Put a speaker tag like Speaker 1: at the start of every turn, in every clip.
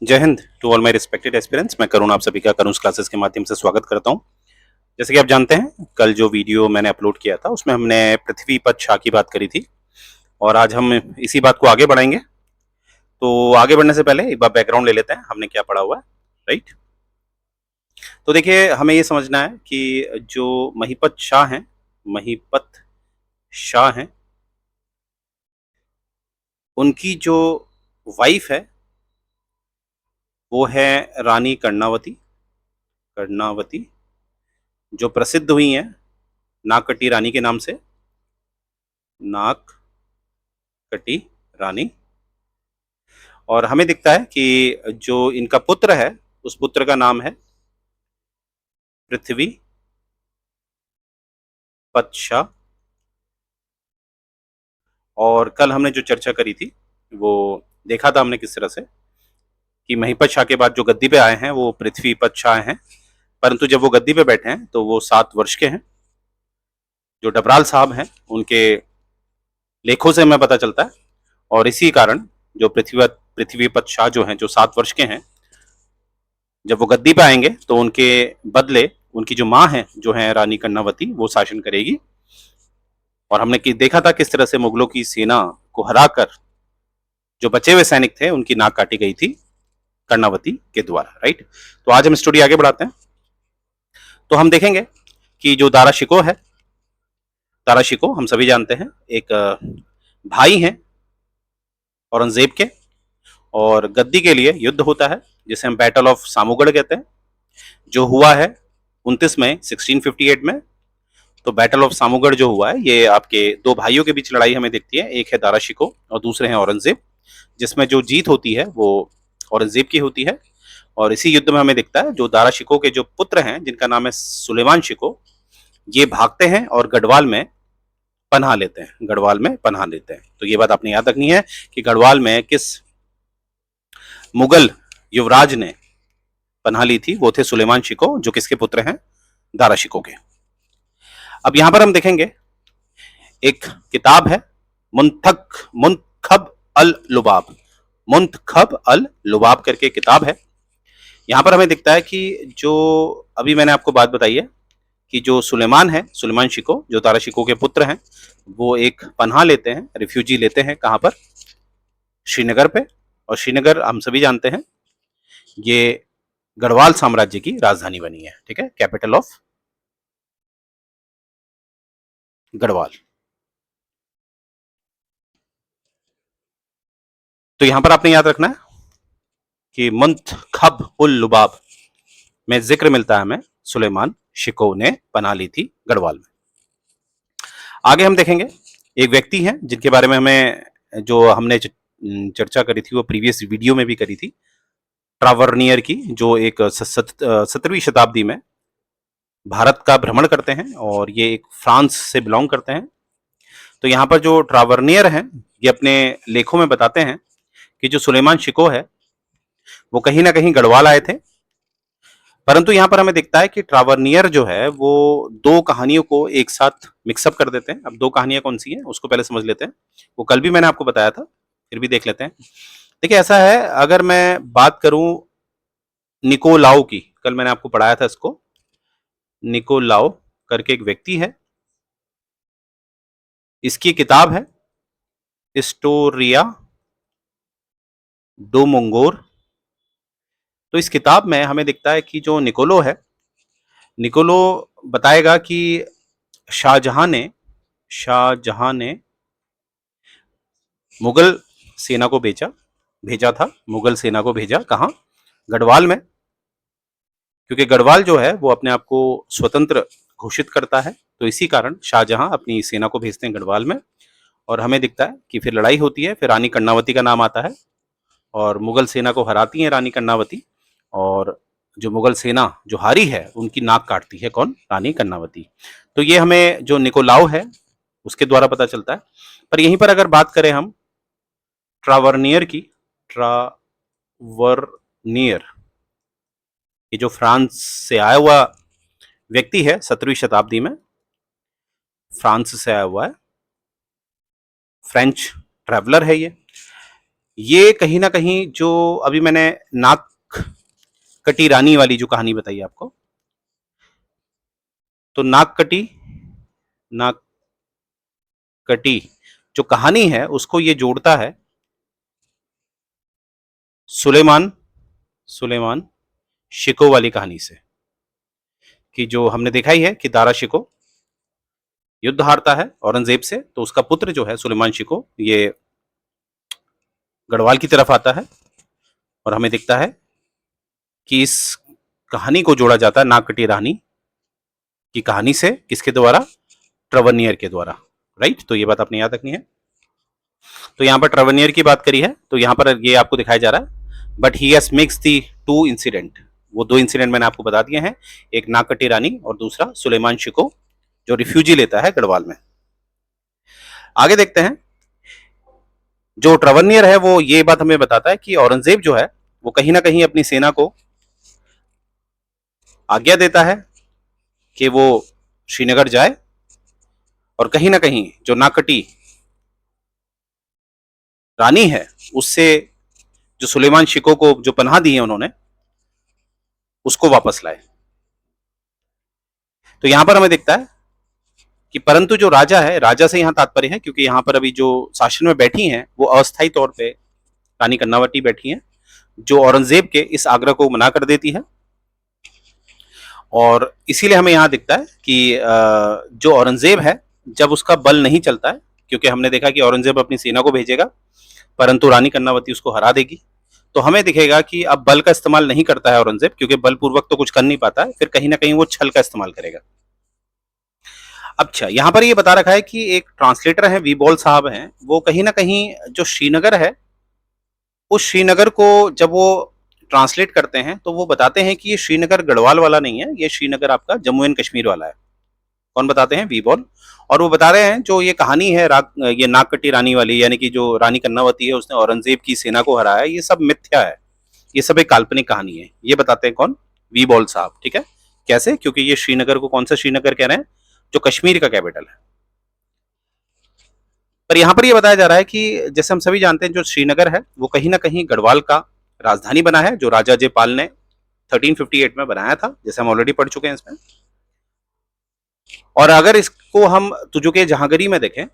Speaker 1: जय हिंद to all my respected aspirants. मैं करुण आप सभी का करुण क्लासेस के माध्यम से स्वागत करता हूं। जैसे कि आप जानते हैं, कल जो वीडियो मैंने अपलोड किया था उसमें हमने पृथ्वी पथ शाह की बात करी थी और आज हम इसी बात को आगे बढ़ाएंगे। तो आगे बढ़ने से पहले एक बार बैकग्राउंड ले लेते हैं, हमने क्या पढ़ा हुआ है, राइट। तो देखिए, हमें ये समझना है कि जो महीपत शाह हैं, महीपत शाह हैं, उनकी जो वाइफ है वो है रानी कर्णावती। कर्णावती जो प्रसिद्ध हुई हैं नागकटी रानी के नाम से, नागकटी रानी। और हमें दिखता है कि जो इनका पुत्र है उस पुत्र का नाम है पृथ्वी पत शाह। और कल हमने जो चर्चा करी थी वो देखा था हमने किस तरह से कि महीपत शाह के बाद जो गद्दी पे आए हैं वो पृथ्वी पत शाह हैं, परंतु जब वो गद्दी पे बैठे हैं तो वो 7 वर्ष के हैं। जो डबराल साहब हैं उनके लेखों से हमें पता चलता है, और इसी कारण जो पृथ्वीपत शाह जो हैं, जो 7 वर्ष के हैं, जब वो गद्दी पे आएंगे तो उनके बदले उनकी जो माँ है, जो है रानी कर्णावती, वो शासन करेगी। और हमने देखा था किस तरह से मुगलों की सेना को हराकर जो बचे हुए सैनिक थे उनकी नाक काटी गई थी कर्णावती के द्वारा, राइट। तो आज हम स्टोरी आगे बढ़ाते हैं। तो हम देखेंगे कि जो दारा शिकोह है, दारा शिकोह हम सभी जानते हैं एक भाई हैं औरंगजेब के, और गद्दी के लिए युद्ध होता है जिसे हम बैटल ऑफ सामूगढ़ कहते हैं, जो हुआ है 29 मई 1658 में। तो बैटल ऑफ सामूगढ़ जो हुआ है ये आपके दो भाइयों के बीच लड़ाई हमें दिखती है, एक है दारा शिकोह और दूसरे हैं औरंगजेब, जिसमें जो जीत होती है वो औरंगजेब की होती है। और इसी युद्ध में हमें दिखता है जो दारा शिकोह के जो पुत्र हैं जिनका नाम है सुलेमान शिकोह, ये भागते हैं और गढ़वाल में पनाह लेते हैं, गढ़वाल में पनाह लेते हैं। तो ये बात आपने याद रखनी है कि गढ़वाल में किस मुगल युवराज ने पनाह ली थी, वो थे सुलेमान शिकोह, जो किसके पुत्र हैं, दारा शिकोह के। अब यहां पर हम देखेंगे एक किताब है मुंतखब अल लुबाब, मुंतखब अल लुबाब करके किताब है। यहां पर हमें दिखता है कि जो अभी मैंने आपको बात बताई है कि जो सुलेमान है, सुलेमान शिकोह जो दारा शिकोह के पुत्र हैं, वो एक पनाह लेते हैं, रिफ्यूजी लेते हैं, कहां पर, श्रीनगर पे। और श्रीनगर हम सभी जानते हैं ये गढ़वाल साम्राज्य की राजधानी बनी है, ठीक है, कैपिटल ऑफ गढ़वाल। तो यहां पर आपने याद रखना है कि मुंतखब उल लुबाब में जिक्र मिलता है हमें सुलेमान शिकोह ने पनाह ली थी गढ़वाल में। आगे हम देखेंगे एक व्यक्ति हैं जिनके बारे में हमें, जो हमने चर्चा करी थी वो प्रीवियस वीडियो में भी करी थी, ट्रावर्नियर की, जो एक 17वीं शताब्दी में भारत का भ्रमण करते हैं और ये एक फ्रांस से बिलोंग करते हैं। तो यहाँ पर जो ट्रावर्नियर हैं ये अपने लेखों में बताते हैं कि जो सुलेमान शिकोह है वो कहीं ना कहीं गढ़वाल आए थे, परंतु यहाँ पर हमें दिखता है कि ट्रावर्नियर जो है वो दो कहानियों को एक साथ मिक्सअप कर देते हैं। अब दो कहानियां कौन सी हैं उसको पहले समझ लेते हैं, वो कल भी मैंने आपको बताया था, फिर भी देख लेते हैं। देखिए ऐसा है, अगर मैं बात करूं निकोलाउ की, कल मैंने आपको पढ़ाया था इसको, निकोलाउ करके एक व्यक्ति है, इसकी किताब है हिस्टोरिया डो मंगोर। तो इस किताब में हमें दिखता है कि जो निकोलो है, निकोलो बताएगा कि शाहजहां ने मुगल सेना को भेजा था, मुगल सेना को भेजा कहाँ, गढ़वाल में, क्योंकि गढ़वाल जो है वो अपने आप को स्वतंत्र घोषित करता है। तो इसी कारण शाहजहां अपनी सेना को भेजते हैं गढ़वाल में, और हमें दिखता है कि फिर लड़ाई होती है, फिर रानी कर्णावती का नाम आता है और मुगल सेना को हराती है रानी कर्णावती, और जो मुगल सेना जो हारी है उनकी नाक काटती है कौन, रानी कर्णावती। तो ये हमें जो निकोलाउ है उसके द्वारा पता चलता है। पर यहीं पर अगर बात करें हम ट्रावर्नियर की, ट्रावर्नियर ये जो फ्रांस से आया हुआ व्यक्ति है, 17वीं शताब्दी में फ्रांस से आया हुआ है, फ्रेंच ट्रैवलर है ये। ये कहीं ना कहीं जो अभी मैंने नाक कटी रानी वाली जो कहानी बताई आपको, तो नाक कटी जो कहानी है उसको ये जोड़ता है सुलेमान सुलेमान शिको वाली कहानी से, कि जो हमने देखा ही है कि दारा शिको युद्ध हारता है औरंगजेब से, तो उसका पुत्र जो है सुलेमान शिको ये गढ़वाल की तरफ आता है, और हमें दिखता है कि इस कहानी को जोड़ा जाता है नाक कटी रानी की कहानी से, किसके द्वारा? ट्रवनियर के द्वारा, राइट। तो ये बात आपने याद रखनी है। तो यहाँ पर ट्रवनियर की बात करी है, तो यहाँ पर ये आपको दिखाया जा रहा है, but he has mix the two incident. वो दो इंसिडेंट मैंने आपको बता दिए हैं, एक नाक कटी रानी और दूसरा सुलेमान शिको जो रिफ्यूजी लेता है गढ़वाल में। आगे देखते हैं, जो ट्रवनियर है वो ये बात हमें बताता है कि औरंगजेब जो है वो कहीं ना कहीं अपनी सेना को आज्ञा देता है कि वो श्रीनगर जाए, और कहीं ना कहीं जो नाकटी रानी है उससे जो सुलेमान शिको को जो पनाह दी है उन्होंने, उसको वापस लाए। तो यहां पर हमें दिखता है कि परंतु जो राजा है, राजा से यहां तात्पर्य है क्योंकि यहां पर अभी जो शासन में बैठी हैं वो अस्थायी तौर पे रानी कर्नावती बैठी हैं, जो औरंगजेब के इस आग्रह को मना कर देती है। और इसीलिए हमें यहां दिखता है कि जो औरंगजेब है जब उसका बल नहीं चलता है, क्योंकि हमने देखा कि औरंगजेब अपनी सेना को भेजेगा परंतु रानी कर्नावती उसको हरा देगी, तो हमें दिखेगा कि अब बल का इस्तेमाल नहीं करता है औरंगजेब, क्योंकि बलपूर्वक तो कुछ कर नहीं पाता है, फिर कहीं ना कहीं वो छल का इस्तेमाल करेगा। अच्छा, यहां पर ये बता रखा है कि एक ट्रांसलेटर है वीबॉल साहब हैं, वो कहीं ना कहीं जो श्रीनगर है उस श्रीनगर को जब वो ट्रांसलेट करते हैं तो वो बताते हैं कि ये श्रीनगर गढ़वाल वाला नहीं है, ये श्रीनगर आपका जम्मू एंड कश्मीर वाला है। कौन बताते हैं? वीबॉल। और वो बता रहे हैं जो ये कहानी है ये नाक कटी रानी वाली, यानी कि जो रानी कर्नावती है उसने औरंगजेब की सेना को हराया, ये सब मिथ्या है, ये सब एक काल्पनिक कहानी है। ये बताते हैं कौन? वीबॉल साहब। ठीक है, कैसे? क्योंकि ये श्रीनगर को कौन सा श्रीनगर कह रहे हैं? जो कश्मीर का कैपिटल है। पर यहां पर यह बताया जा रहा है कि जैसे हम सभी जानते हैं जो श्रीनगर है वो कहीं ना कहीं गढ़वाल का राजधानी बना है, जो राजा जयपाल ने 1358 में बनाया था, जैसे हम ऑलरेडी पढ़ चुके हैं इसमें। और अगर इसको हम तुजुके जहांगीरी में देखें,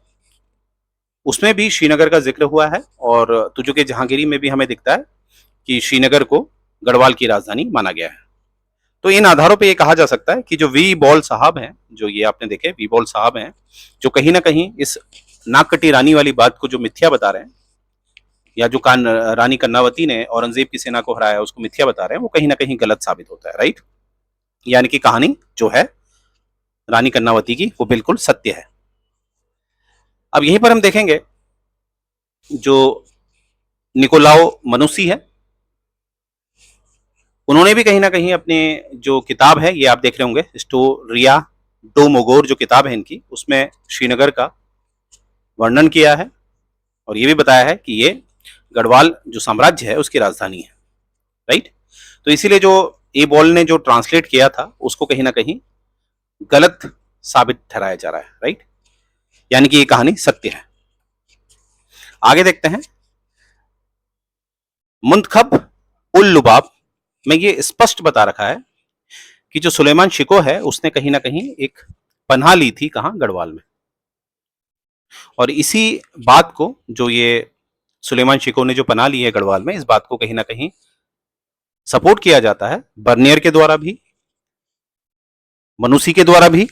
Speaker 1: उसमें भी श्रीनगर का जिक्र हुआ है, और तुजुके जहांगीरी में भी हमें दिखता है कि श्रीनगर को गढ़वाल की राजधानी माना गया है। तो इन आधारों पे ये कहा जा सकता है कि जो वी बॉल साहब हैं, जो ये आपने देखे वी बॉल साहब हैं, जो कहीं ना कहीं इस नाककटी रानी वाली बात को जो मिथ्या बता रहे हैं, या जो रानी कर्नावती ने औरंगजेब की सेना को हराया उसको मिथ्या बता रहे हैं, वो कहीं ना कहीं गलत साबित होता है, राइट। यानी कि कहानी जो है रानी कर्नावती की वो बिल्कुल सत्य है। अब यहीं पर हम देखेंगे जो निकोलाओ मनुसी है, उन्होंने भी कहीं ना कहीं अपने जो किताब है, ये आप देख रहे होंगे स्टोरिया डो मोगोर जो किताब है इनकी, उसमें श्रीनगर का वर्णन किया है, और ये भी बताया है कि ये गढ़वाल जो साम्राज्य है उसकी राजधानी है, राइट। तो इसीलिए जो ए बॉल ने जो ट्रांसलेट किया था उसको कहीं ना कहीं गलत साबित ठहराया जा रहा है, राइट। यानी कि ये कहानी सत्य है। आगे देखते हैं, मुंतखब उल लुबाब में ये स्पष्ट बता रखा है कि जो सुलेमान शिको है उसने कहीं ना कहीं एक पनाह ली थी, कहां? गढ़वाल में। और इसी बात को जो ये सुलेमान शिको ने जो पनाह ली है गढ़वाल में, इस बात को कहीं ना कहीं सपोर्ट किया जाता है बर्नियर के द्वारा भी, मनुसी के द्वारा भी।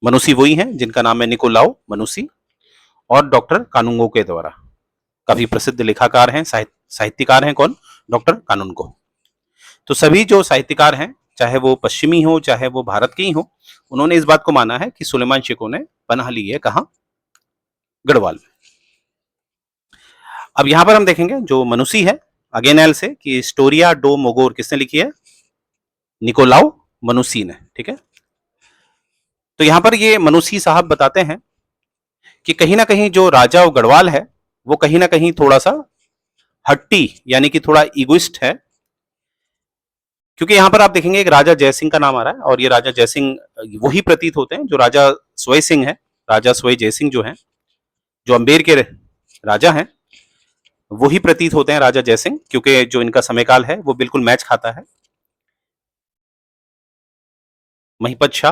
Speaker 1: मनुसी वही हैं जिनका नाम है निकोलाओ मनुसी, और डॉक्टर कानूंगो के द्वारा। काफी प्रसिद्ध लेखाकार हैं, साहित्यकार हैं, कौन? डॉक्टर कानूनगो। तो सभी जो साहित्यकार हैं, चाहे वो पश्चिमी हो चाहे वो भारत के ही हो, उन्होंने इस बात को माना है कि सुलेमान शिको ने पनाह ली है, कहां? गढ़वाल में। अब यहां पर हम देखेंगे जो मनुसी है, अगेन एल से, कि स्टोरिया डो मोगोर किसने लिखी है? निकोलाओ मनुसी ने। ठीक है, तो यहां पर ये मनुसी साहब बताते हैं कि कहीं ना कहीं जो राजा गढ़वाल है वो कहीं ना कहीं थोड़ा सा हट्टी, यानी कि थोड़ा इगोइस्ट है, क्योंकि यहां पर आप देखेंगे एक राजा जयसिंह का नाम आ रहा है, और ये राजा जयसिंह वही प्रतीत होते हैं जो राजा स्वय सिंह है, राजा स्वय जयसिंह जो है, जो अंबेर के राजा हैं, वही प्रतीत होते हैं राजा जयसिंह, क्योंकि जो इनका समयकाल है वो बिल्कुल मैच खाता है महिपत शाह,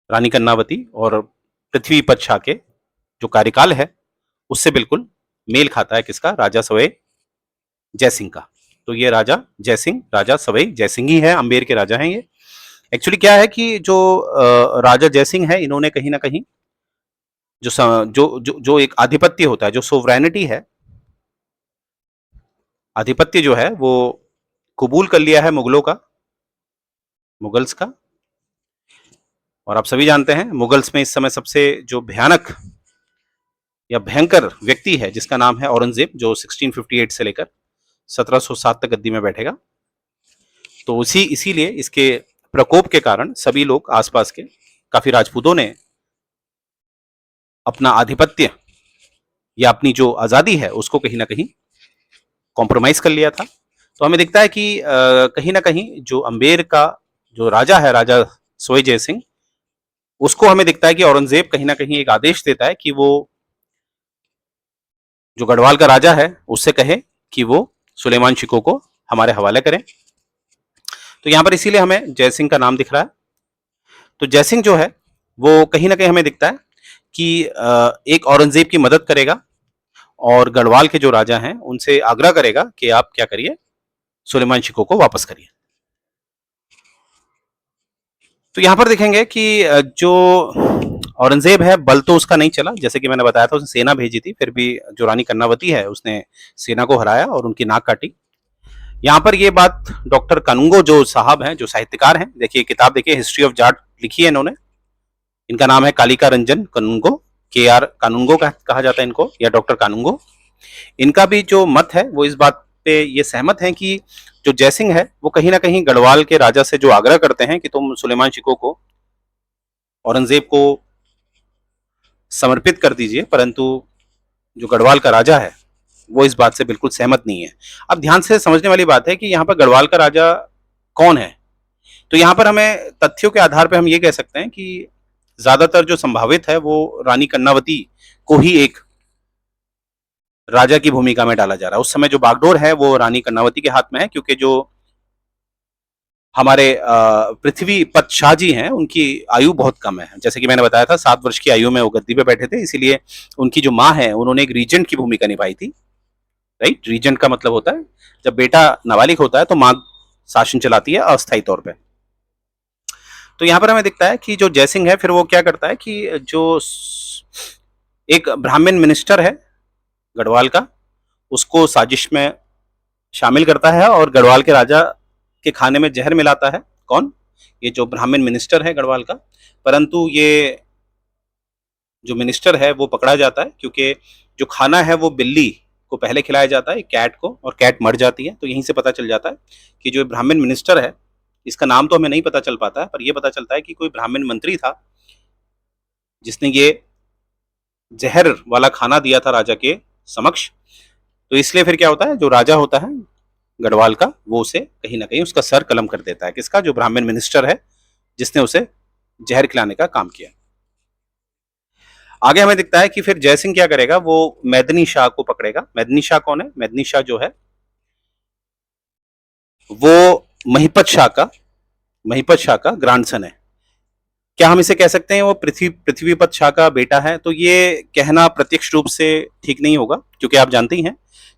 Speaker 1: रानी कर्णावती और पृथ्वीपत शाह के जो कार्यकाल है उससे बिल्कुल मेल खाता है। किसका? राजा सवाई जयसिंह का। तो ये राजा जयसिंह, राजा सवाई जयसिंह ही है, अंबेर के राजा हैं ये। एक्चुअली क्या है कि जो राजा जयसिंह है, इन्होंने कहीं ना कहीं जो एक आधिपत्य होता है, जो सोवरेनिटी है, आधिपत्य जो है वो कबूल कर लिया है मुगलों का, मुगल्स का। और आप सभी जानते हैं मुगल्स में इस समय सबसे जो भयानक या भयंकर व्यक्ति है जिसका नाम है औरंगजेब, जो 1658 से लेकर 1707 तक गद्दी में बैठेगा। तो इसीलिए इसके प्रकोप के कारण सभी लोग आसपास के काफी राजपूतों ने अपना आधिपत्य या अपनी जो आजादी है उसको कहीं ना कहीं कॉम्प्रोमाइज कर लिया था। तो हमें दिखता है कि कहीं ना कहीं जो अंबेर का जो राजा है, राजा सोई जय सिंह, उसको हमें दिखता है कि औरंगजेब कहीं ना कहीं एक आदेश देता है कि वो जो गढ़वाल का राजा है उससे कहे कि वो सुलेमान शिको को हमारे हवाले करें। तो यहां पर इसीलिए हमें जयसिंह का नाम दिख रहा है। तो जयसिंह जो है वो कहीं ना कहीं हमें दिखता है कि एक औरंगजेब की मदद करेगा और गढ़वाल के जो राजा हैं उनसे आग्रह करेगा कि आप क्या करिए, सुलेमान शिको को वापस करिए। तो यहां पर देखेंगे कि जो औरंगजेब है, बल तो उसका नहीं चला, जैसे कि मैंने बताया था उसने सेना भेजी थी, फिर भी जो रानी कर्णावती है उसने सेना को हराया और उनकी नाक काटी। यहाँ पर ये बात डॉक्टर कानूंगो जो साहब हैं, जो साहित्यकार हैं, देखिए किताब देखिए हिस्ट्री ऑफ जाट लिखी है इन्होंने। इनका नाम है कालिका रंजन कानूंगो, के आर कानूंगो कहा जाता है इनको, या डॉक्टर कानूंगो। इनका भी जो मत है वो इस बात पे ये सहमत है कि जो जयसिंह है वो कहीं ना कहीं गढ़वाल के राजा से जो आग्रह करते हैं कि तुम सुलेमान शिको को, औरंगजेब को समर्पित कर दीजिए, परंतु जो गढ़वाल का राजा है वो इस बात से बिल्कुल सहमत नहीं है। अब ध्यान से समझने वाली बात है कि यहाँ पर गढ़वाल का राजा कौन है। तो यहाँ पर हमें तथ्यों के आधार पर हम ये कह सकते हैं कि ज्यादातर जो संभावित है वो रानी कर्णावती को ही एक राजा की भूमिका में डाला जा रहा है। उस समय जो बागडोर है वो रानी कर्णावती के हाथ में है, क्योंकि जो हमारे पृथ्वीपत शाह जी हैं उनकी आयु बहुत कम है। जैसे कि मैंने बताया था 7 वर्ष की आयु में वो गद्दी पे बैठे थे, इसीलिए उनकी जो माँ है उन्होंने एक रीजेंट की भूमिका निभाई थी। राइट, रीजेंट का मतलब होता है जब बेटा नाबालिग होता है तो माँ शासन चलाती है अस्थायी तौर पर। तो यहाँ पर हमें दिखता है कि जो जयसिंह है फिर वो क्या करता है कि जो एक ब्राह्मण मिनिस्टर है गढ़वाल का, उसको साजिश में शामिल करता है और गढ़वाल के राजा के खाने में जहर मिलाता है। कौन? ये जो ब्राह्मण मिनिस्टर है गढ़वाल का। परंतु ये जो मिनिस्टर है वो पकड़ा जाता है, क्योंकि जो खाना है वो बिल्ली को पहले खिलाया जाता है, कैट को, और कैट मर जाती है। तो यहीं से पता चल जाता है कि जो ब्राह्मण मिनिस्टर है, इसका नाम तो हमें नहीं पता चल पाता है, पर यह पता चलता है कि कोई ब्राह्मण मंत्री था जिसने ये जहर वाला खाना दिया था राजा के समक्ष। तो इसलिए फिर क्या होता है, जो राजा होता है गढ़वाल का वो उसे कहीं ना कहीं उसका सर कलम कर देता है। किसका? जो ब्राह्मण मिनिस्टर है जिसने उसे जहर खिलाने का काम किया। आगे हमें दिखता है कि फिर जयसिंह क्या करेगा, वो मैदनी शाह को पकड़ेगा। मैदनी शाह कौन है? मैदनी शाह जो है वो महिपत शाह का ग्रांडसन है। क्या हम इसे कह सकते हैं वो पृथ्वीपत शाह का बेटा है? तो ये कहना प्रत्यक्ष रूप से ठीक नहीं होगा, क्योंकि आप जानते ही हैं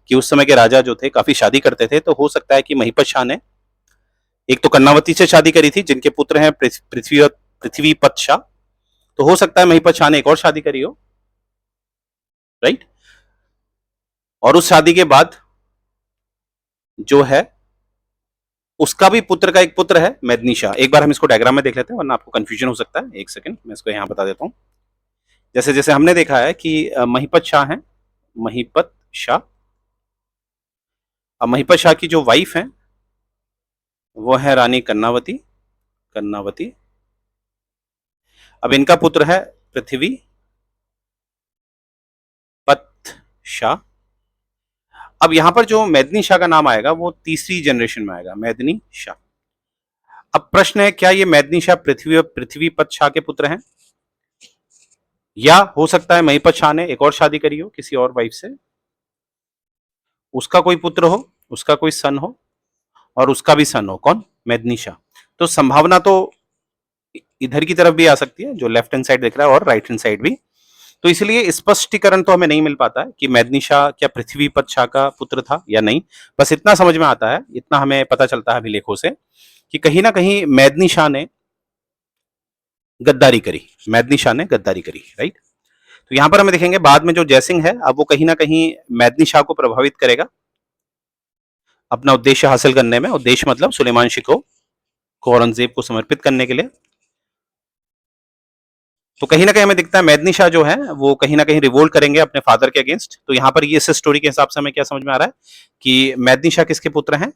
Speaker 1: कि उस समय के राजा जो थे काफी शादी करते थे। तो हो सकता है कि महिपत शाह ने एक तो कर्णावती से शादी करी थी जिनके पुत्र हैं पृथ्वीपत शाह, तो हो सकता है महिपत शाह ने एक और शादी करी हो। राइट, और उस शादी के बाद जो है उसका भी पुत्र का एक पुत्र है मैदनी शाह। एक बार हम इसको डायग्राम में देख लेते हैं वरना आपको कंफ्यूजन हो सकता है। एक सेकंड, मैं इसको यहां बता देता हूं। जैसे जैसे हमने देखा है कि महिपत शाह है, महिपत शाह। अब महिपत शाह की जो वाइफ है वो है रानी कर्णावती, कर्णावती। अब इनका पुत्र है पृथ्वी पत शाह। अब यहां पर जो मैदनी शाह का नाम आएगा वो तीसरी जनरेशन में आएगा, मैदनी शाह। अब प्रश्न है, क्या ये मैदनी शाह पृथ्वीपत शाह के पुत्र हैं, या हो सकता है महिपत शाह ने एक और शादी करी हो किसी और वाइफ से? उसका कोई पुत्र हो, उसका कोई सन हो और उसका भी सन हो, कौन, मेदनी शाह। तो संभावना तो इधर की तरफ भी आ सकती है, जो लेफ्ट हैंड साइड दिख रहा है, और राइट हैंड साइड भी। तो इसलिए स्पष्टीकरण तो हमें नहीं मिल पाता है कि मेदनी शाह क्या पृथ्वीपत शाह का पुत्र था या नहीं। बस इतना समझ में आता है, इतना हमें पता चलता है अभिलेखों से, कि कहीं ना कहीं मेदनी शाह ने गद्दारी करी, मेदनी शाह ने गद्दारी करी, राइट। तो यहां पर हमें देखेंगे बाद में जो जयसिंह है, अब वो कहीं ना कहीं मेदनी शाह को प्रभावित करेगा अपना उद्देश्य हासिल करने में। उद्देश्य मतलब सुलेमान शिकोह को औरंगजेब को समर्पित करने के लिए। तो कहीं ना कहीं हमें दिखता है मेदनी शाह जो है वो कहीं ना कहीं रिवोल्ट करेंगे अपने फादर के अगेंस्ट। तो यहां पर ये इस स्टोरी के हिसाब से हमें क्या समझ में आ रहा है कि मेदनी शाह किसके पुत्र हैं,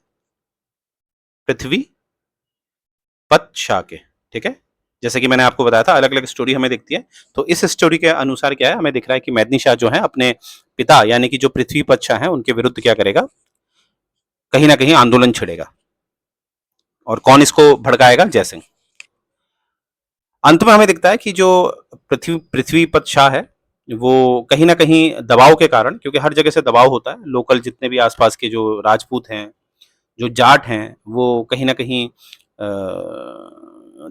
Speaker 1: पृथ्वी पत शाह के, ठीक है। जैसे कि मैंने आपको बताया था अलग अलग स्टोरी हमें दिखती है, तो इस स्टोरी के अनुसार क्या है, हमें दिख रहा है कि मेदनी शाह जो है अपने पिता यानी कि जो पृथ्वी पत शाह है उनके विरुद्ध क्या करेगा, कहीं ना कहीं आंदोलन छेड़ेगा। और कौन इसको भड़काएगा, जयसिंह। अंत में हमें दिखता है कि जो पृथ्वीपत शाह है वो कहीं ना कहीं दबाव के कारण, क्योंकि हर जगह से दबाव होता है, लोकल जितने भी आसपास के जो राजपूत हैं, जो जाट हैं, वो कहीं ना कहीं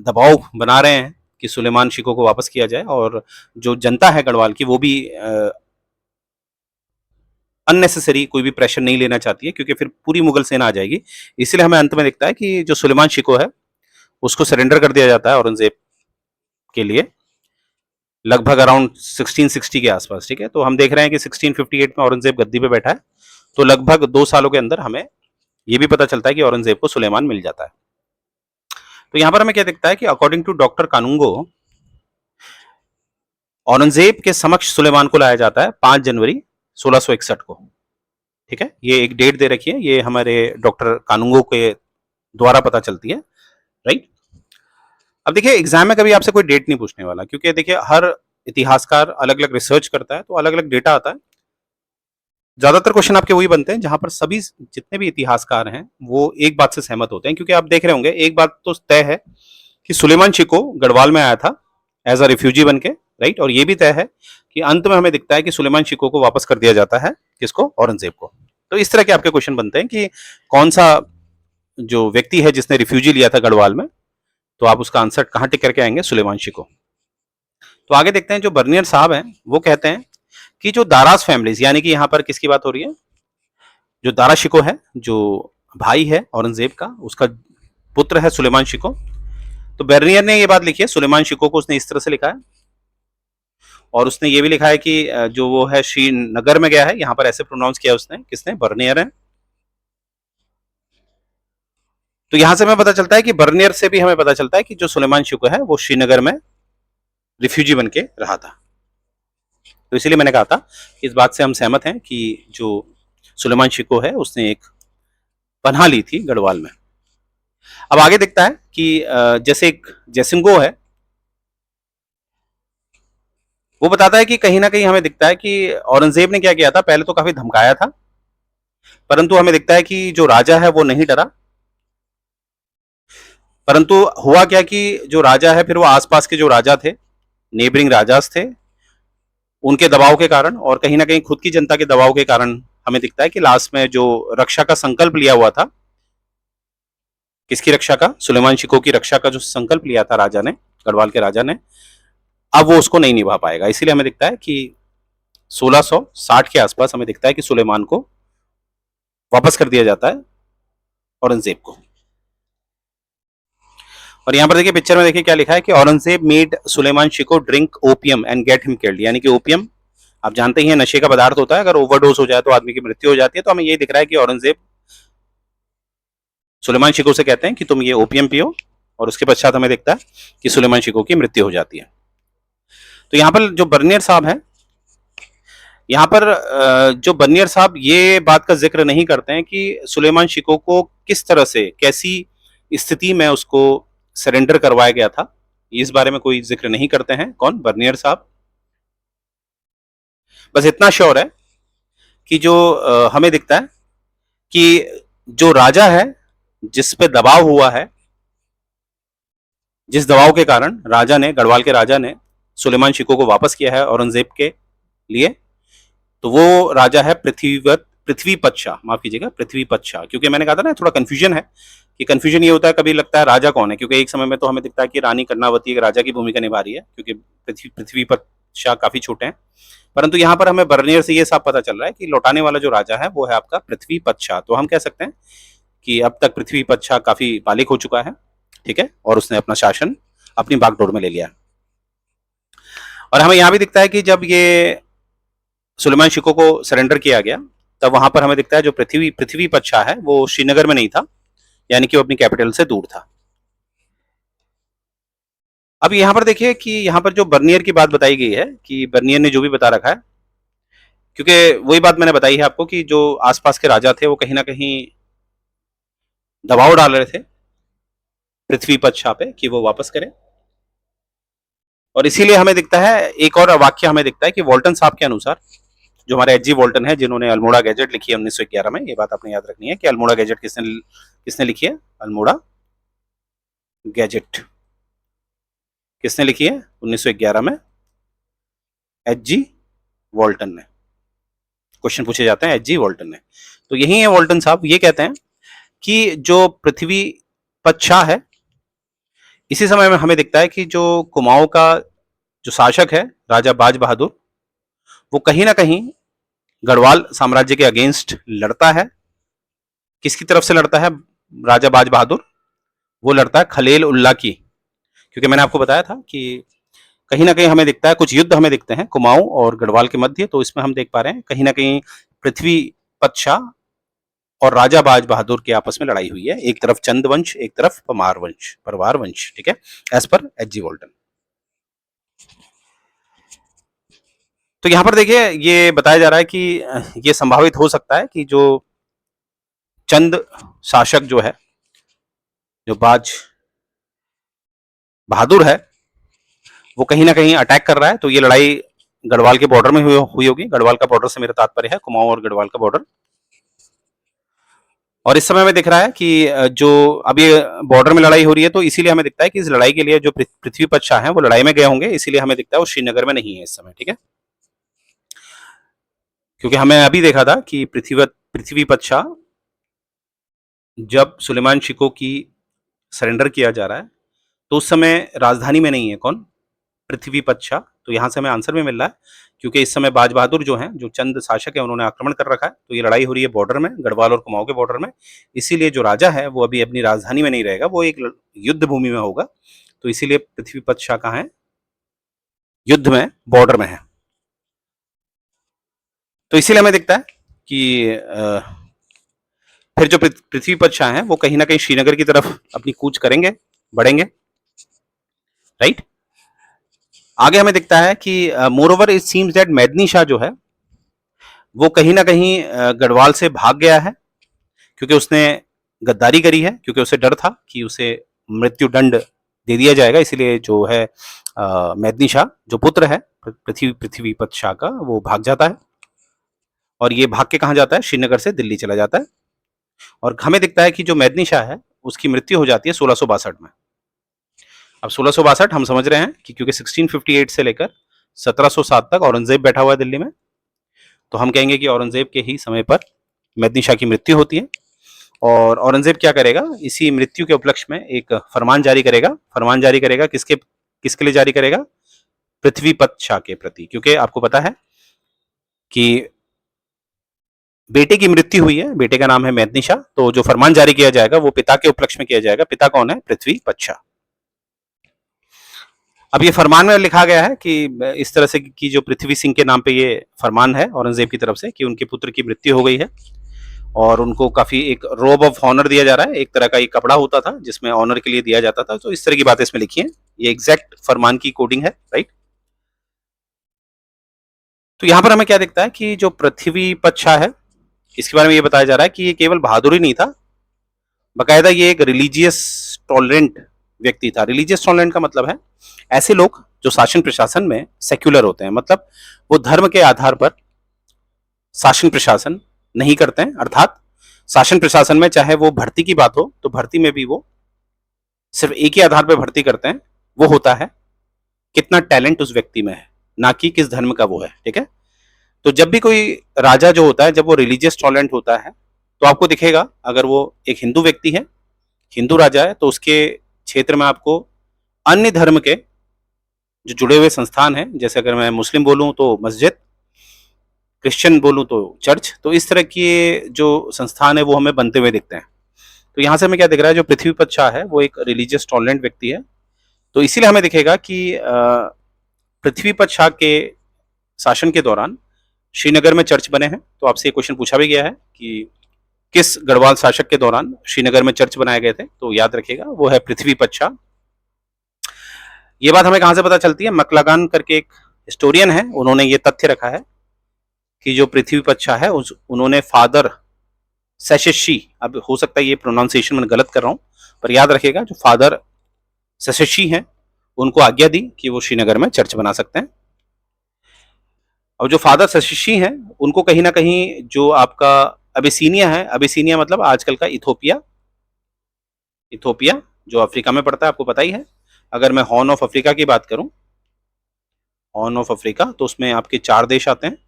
Speaker 1: दबाव बना रहे हैं कि सुलेमान शिकोह को वापस किया जाए। और जो जनता है गढ़वाल की वो भी अननेसेसरी कोई भी प्रेशर नहीं लेना चाहती है, क्योंकि फिर पूरी मुगल सेना आ जाएगी। इसलिए हमें अंत में दिखता है कि जो सुलेमान शिकोह है उसको सरेंडर कर दिया जाता है औरंगजेब के लिए, लगभग अराउंड 1660 के आसपास, ठीक है। तो हम देख रहे हैं कि 1658 में औरंगजेब गद्दी पे बैठा है, तो लगभग 2 सालों के अंदर हमें यह भी पता चलता है कि औरंगजेब को सुलेमान मिल जाता है। तो यहां पर हमें क्या दिखता है कि according to doctor Kanoongo, Aurangzeb के समक्ष सुलेमान को लाया जाता है 5 जनवरी 1661 को, ठीक है। ये एक डेट दे रखी है, ये हमारे डॉक्टर कानूंगो के द्वारा पता चलती है, राइट। अब देखिए एग्जाम में कभी आपसे कोई डेट नहीं पूछने वाला, क्योंकि देखिए हर इतिहासकार अलग अलग रिसर्च करता है, तो अलग अलग डेटा आता है। ज्यादातर क्वेश्चन आपके वही बनते हैं जहां पर सभी जितने भी इतिहासकार हैं वो एक बात से सहमत होते हैं, क्योंकि आप देख रहे होंगे एक बात तो तय है कि सुलेमान शिकोह गढ़वाल में आया था एज अ रिफ्यूजी बन के, राइट। और ये भी तय है कि अंत में हमें दिखता है कि सुलेमान शिकोह को वापस कर दिया जाता है, किसको, औरंगजेब को। तो इस तरह के आपके क्वेश्चन बनते हैं कि कौन सा जो व्यक्ति है जिसने रिफ्यूजी लिया था गढ़वाल में, तो आप उसका आंसर कहां टिक करके आएंगे, सुलेमान शिकोह। तो आगे देखते हैं जो बर्नियर साहब हैं वो कहते हैं कि जो दारास फैमिलीज, यानी कि यहां पर किसकी बात हो रही है, जो दारा शिकोह है, जो भाई है औरंगजेब का, उसका पुत्र है सुलेमान शिकोह। तो बर्नियर ने ये बात लिखी है, सुलेमान शिकोह को उसने इस तरह से लिखा है, और उसने ये भी लिखा है कि जो वो है श्रीनगर में गया है, यहां पर ऐसे प्रोनाउंस किया उसने, किसने, बर्नियर है। तो यहां से हमें पता चलता है कि बर्नियर से भी हमें पता चलता है कि जो सुलेमान शिकोह है वो श्रीनगर में रिफ्यूजी बन के रहा था। तो इसीलिए मैंने कहा था इस बात से हम सहमत हैं कि जो सुलेमान शिकोह है उसने एक पनाह ली थी गढ़वाल में। अब आगे दिखता है कि जैसे एक जयसिंगो है, वो बताता है कि कहीं ना कहीं हमें दिखता है कि औरंगजेब ने क्या किया था, पहले तो काफी धमकाया था, परंतु हमें दिखता है कि जो राजा है वो नहीं डरा। परंतु हुआ क्या कि जो राजा है फिर वो आसपास के जो राजा थे, नेबरिंग राजास थे, उनके दबाव के कारण और कहीं ना कहीं खुद की जनता के दबाव के कारण हमें दिखता है कि लास्ट में जो रक्षा का संकल्प लिया हुआ था, किसकी रक्षा का, सुलेमान शिकोह की रक्षा का जो संकल्प लिया था राजा ने, गढ़वाल के राजा ने, अब वो उसको नहीं निभा पाएगा। इसीलिए हमें दिखता है कि 1660 के आसपास हमें दिखता है कि सुलेमान को वापस कर दिया जाता है औरंगजेब को। और यहां पर देखिए पिक्चर में देखिए क्या लिखा है कि Aurangzeb made Sulaiman Shikoh drink opium and get him killed, यानी कि ओपियम आप जानते ही हैं नशे का पदार्थ होता है, अगर ओवरडोज हो जाए तो आदमी की मृत्यु हो जाती है। तो हमें ये दिख रहा है कि औरंगजेब सुलेमान शिकोह से कहते हैं कि तुम ये ओपियम पियो, और उसके पश्चात हमें दिखता है कि सुलेमान शिकोह की मृत्यु हो जाती है। तो यहाँ पर जो बर्नियर साहब हैं, यहाँ पर जो बर्नियर साहब ये बात का जिक्र नहीं करते हैं कि सुलेमान शिकोह को किस तरह से, कैसी स्थिति में उसको सरेंडर करवाया गया था, इस बारे में कोई जिक्र नहीं करते हैं, कौन, बर्नियर साहब। बस इतना श्योर है कि जो हमें दिखता है कि जो राजा है जिस पे दबाव हुआ है, जिस दबाव के कारण राजा ने, गढ़वाल के राजा ने सुलेमान शिकोह को वापस किया है औरंगजेब के लिए, तो वो राजा है पृथ्वीवत पृथ्वीपत शाह, माफ कीजिएगा, पृथ्वीपत शाह, क्योंकि मैंने कहा था ना थोड़ा कंफ्यूजन है कि कंफ्यूजन ये होता है, कभी लगता है राजा कौन है, क्योंकि एक समय में तो हमें दिखता है कि रानी कर्णावती एक राजा की भूमिका निभा रही है, क्योंकि पृथ्वीपत शाह काफी छोटे हैं, परंतु यहाँ पर हमें बर्नियर से ये साफ पता चल रहा है कि लौटाने वाला जो राजा है वो है आपका पृथ्वीपत शाह। तो हम कह सकते हैं कि अब तक पृथ्वीपत शाह काफी बालिग हो चुका है, ठीक है, और उसने अपना शासन अपनी बागडोर में ले लिया। और हमें यहां भी दिखता है कि जब ये सुलेमान शिको को सरेंडर किया गया, तब वहां पर हमें दिखता है जो पृथ्वीपत शाह है वो श्रीनगर में नहीं था, यानी कि वो अपनी कैपिटल से दूर था। अब यहां पर देखिए कि यहां पर जो बर्नियर की बात बताई गई है कि बर्नियर ने जो भी बता रखा है, क्योंकि वही बात मैंने बताई है आपको कि जो आसपास के राजा थे वो कहीं ना कहीं दबाव डाल रहे थे पृथ्वीपत शाह पे कि वो वापस करें, और इसीलिए हमें दिखता है एक और वाक्य हमें दिखता है कि वॉल्टन साहब के अनुसार, जो हमारे एच.जी. वॉल्टन है जिन्होंने अल्मोड़ा गैजेट लिखी है 1911 में, ये बात आपने याद रखनी है कि अल्मोड़ा गैजेट किसने किसने लिखी है, अल्मोड़ा गैजेट किसने लिखी है 1911 में, एच.जी. वॉल्टन ने। क्वेश्चन पूछे जाते हैं एच.जी. वॉल्टन ने, तो यही है वॉल्टन साहब, ये कहते हैं कि जो पृथ्वीपत शाह है, इसी समय में हमें दिखता है कि जो कुमाऊं का जो शासक है राजा बाज बहादुर, वो कहीं ना कहीं गढ़वाल साम्राज्य के अगेंस्ट लड़ता है। किसकी तरफ से लड़ता है राजा बाज बहादुर? वो लड़ता है खलील उल्लाह की, क्योंकि मैंने आपको बताया था कि कहीं ना कहीं हमें दिखता है कुछ युद्ध हमें दिखते हैं कुमाऊं और गढ़वाल के मध्य, तो इसमें हम देख पा रहे हैं कहीं ना कहीं पृथ्वीपत शाह और राजा बाज बहादुर की आपस में लड़ाई हुई है, एक तरफ चंद वंश, एक तरफ परवार वंश, ठीक है, एज पर एच.जी. वॉल्टन। तो यहां पर देखिए ये बताया जा रहा है कि ये संभावित हो सकता है कि जो चंद शासक जो है, जो बाज बहादुर है, वो कहीं ना कहीं अटैक कर रहा है, तो ये लड़ाई गढ़वाल के बॉर्डर में हुई होगी। गढ़वाल का बॉर्डर से मेरा तात्पर्य है कुमाऊं और गढ़वाल का बॉर्डर। और इस समय में दिख रहा है कि जो अब ये बॉर्डर में लड़ाई हो रही है, तो इसीलिए हमें दिखता है कि इस लड़ाई के लिए जो पृथ्वीपत शाह है वो लड़ाई में गए होंगे, इसीलिए हमें दिखता है वो श्रीनगर में नहीं है इस समय, ठीक है, क्योंकि हमें अभी देखा था कि पृथ्वीपत शाह जब सुलेमान शिको की सरेंडर किया जा रहा है, तो उस समय राजधानी में नहीं है कौन, पृथ्वीपत शाह। तो यहां से हमें आंसर में मिल रहा है, क्योंकि इस समय बाज बहादुर जो हैं, जो चंद शासक है, उन्होंने आक्रमण कर रखा है, तो ये लड़ाई हो रही है बॉर्डर में, गढ़वाल और कुमाऊं के बॉर्डर में, इसीलिए जो राजा है वो अभी अपनी राजधानी में नहीं रहेगा, वो एक युद्ध भूमि में होगा, तो इसीलिए पृथ्वीपत शाह कहाँ है, युद्ध में, बॉर्डर में है। तो इसीलिए हमें दिखता है कि फिर जो पृथ्वीपत शाह है वो कहीं ना कहीं श्रीनगर की तरफ अपनी कूच करेंगे, बढ़ेंगे, राइट। आगे हमें दिखता है कि moreover it seems that Medni Shah जो है वो कहीं ना कहीं गढ़वाल से भाग गया है, क्योंकि उसने गद्दारी करी है, क्योंकि उसे डर था कि उसे मृत्यु दंड दे दिया जाएगा, इसीलिए जो है मेदनी शाह जो पुत्र है पृथ्वीपत शाह का, वो भाग जाता है, और ये भाग के कहाँ जाता है, श्रीनगर से दिल्ली चला जाता है। और हमें दिखता है कि जो मेदनी शाह है उसकी मृत्यु हो जाती है 1662 में। अब 1662 हम समझ रहे हैं कि क्योंकि 1658 से लेकर 1707 तक औरंगजेब बैठा हुआ है दिल्ली में, तो हम कहेंगे कि औरंगजेब के ही समय पर मेदनी शाह की मृत्यु होती है। और औरंगजेब क्या करेगा, इसी मृत्यु के उपलक्ष्य में एक फरमान जारी करेगा। फरमान जारी करेगा किसके किसके लिए जारी करेगा, पृथ्वीपत शाह के प्रति, क्योंकि आपको पता है कि बेटे की मृत्यु हुई है, बेटे का नाम है मेदनी शाह, तो जो फरमान जारी किया जाएगा वो पिता के उपलक्ष्य में किया जाएगा। पिता कौन है, पृथ्वीपत शाह। अब ये फरमान में लिखा गया है कि इस तरह से कि जो पृथ्वी सिंह के नाम पे ये फरमान है औरंगजेब की तरफ से कि उनके पुत्र की मृत्यु हो गई है, और उनको काफी एक रोब ऑफ ऑनर दिया जा रहा है, एक तरह का एक कपड़ा होता था जिसमें ऑनर के लिए दिया जाता था। तो इस तरह की बातें इसमें लिखी हैं, ये एग्जैक्ट फरमान की कोडिंग है, राइट। तो यहां पर हमें क्या दिखता है कि जो पृथ्वीपत शाह है, इसके बारे में ये बताया जा रहा है कि ये केवल बहादुर ही नहीं था, बाकायदा ये एक रिलीजियस टॉलरेंट व्यक्ति था। रिलीजियस टॉलरेंट का मतलब है ऐसे लोग जो शासन प्रशासन में सेक्युलर होते हैं, मतलब वो धर्म के आधार पर शासन प्रशासन नहीं करते हैं, अर्थात शासन प्रशासन में चाहे वो भर्ती की बात हो तो भर्ती में भी वो सिर्फ एक ही आधार पर भर्ती करते हैं, वो होता है कितना टैलेंट उस व्यक्ति में है, ना कि किस धर्म का वो है, ठीक है। तो जब भी कोई राजा जो होता है, जब वो रिलीजियस टॉलरेंट होता है, तो आपको दिखेगा अगर वो एक हिंदू व्यक्ति है, हिंदू राजा है, तो उसके क्षेत्र में आपको अन्य धर्म के जो जुड़े हुए संस्थान हैं, जैसे अगर मैं मुस्लिम बोलूं तो मस्जिद, क्रिश्चियन बोलूं तो चर्च, तो इस तरह के जो संस्थान है वो हमें बनते हुए दिखते हैं। तो यहां से हमें क्या दिख रहा है, जो पृथ्वीपत शाह है वो एक रिलीजियस टॉलरेंट व्यक्ति है। तो इसीलिए हमें दिखेगा कि पृथ्वीपत शाह के शासन के दौरान श्रीनगर में चर्च बने हैं। तो आपसे ये क्वेश्चन पूछा भी गया है कि किस गढ़वाल शासक के दौरान श्रीनगर में चर्च बनाए गए थे, तो याद रखिएगा वो है पृथ्वीपत शाह। ये बात हमें कहां से पता चलती है, मकलागान करके एक हिस्टोरियन है, उन्होंने ये तथ्य रखा है कि जो पृथ्वीपत शाह है उन्होंने फादर सेशेशी, अब हो सकता है ये प्रोनाउंसिएशन मैं गलत कर रहा हूं, पर याद रखिएगा जो फादर सेशेशी हैं उनको आज्ञा दी कि वो श्रीनगर में चर्च बना सकते हैं। और जो फादर सेशेशी हैं उनको कहीं ना कहीं जो आपका अबिसीनिया है, अबिसीनिया मतलब आजकल का इथोपिया, इथोपिया जो अफ्रीका में पड़ता है, आपको पता ही है। अगर मैं हॉर्न ऑफ अफ्रीका की बात करूं, हॉर्न ऑफ अफ्रीका, तो उसमें आपके 4 देश आते हैं।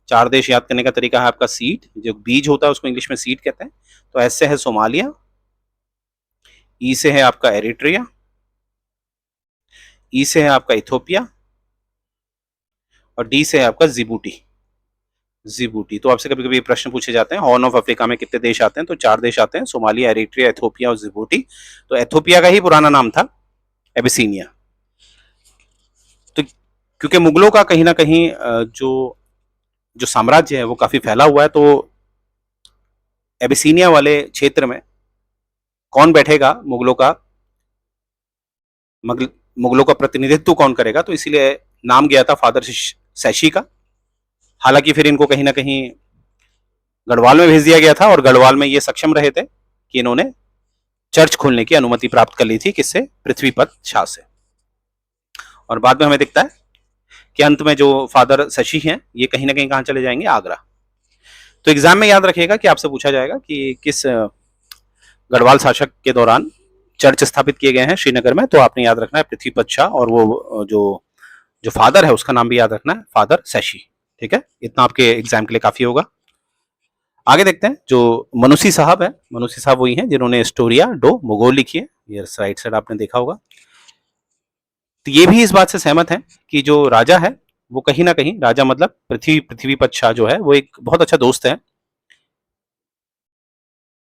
Speaker 1: 4 देश याद करने का तरीका है आपका सीड, जो बीज होता है उसको इंग्लिश में सीड कहते हैं। तो ऐसे है सोमालिया, ई से है आपका एरिट्रिया, ई से है आपका इथोपिया, और डी से है आपका जिबूटी, जिबूटी। तो आपसे कभी कभी प्रश्न पूछे जाते हैं हॉर्न ऑफ अफ्रीका में कितने देश आते हैं, तो 4 देश आते हैं, सोमालिया, एरिट्रिया, इथोपिया और जिबूटी। तो एथोपिया का ही पुराना नाम था एबिसीनिया। तो क्योंकि मुगलों का कहीं ना कहीं जो जो साम्राज्य है वो काफी फैला हुआ है, तो एबिसीनिया वाले क्षेत्र में कौन बैठेगा, मुगलों का प्रतिनिधित्व कौन करेगा, तो इसीलिए नाम गया था फादर सेशी का। हालांकि फिर इनको कहीं ना कहीं गढ़वाल में भेज दिया गया था, और गढ़वाल में ये सक्षम रहे थे कि इन्होंने चर्च खोलने की अनुमति प्राप्त कर ली थी, किससे, पृथ्वीपत शाह से। और बाद में हमें दिखता है कि अंत में जो फादर शशि हैं ये कहीं ना कहीं कहां चले जाएंगे, आगरा। तो एग्जाम में याद रखिएगा कि आपसे पूछा जाएगा कि किस गढ़वाल शासक के दौरान चर्च स्थापित किए गए हैं श्रीनगर में, तो आपने याद रखना है पृथ्वीपत शाह, और वो जो जो फादर है उसका नाम भी याद रखना है, फादर शशि। ठीक है, इतना आपके एग्जाम के लिए काफी होगा। आगे देखते हैं जो मनुसी साहब है, मनुसी साहब वही हैं जिन्होंने हिस्टोरिया डो मुगोल लिखी है, ये राइट साइड आपने देखा होगा। तो ये भी इस बात से सहमत है कि जो राजा है वो कहीं ना कहीं, राजा मतलब पृथ्वीपत शाह जो है वो एक बहुत अच्छा दोस्त है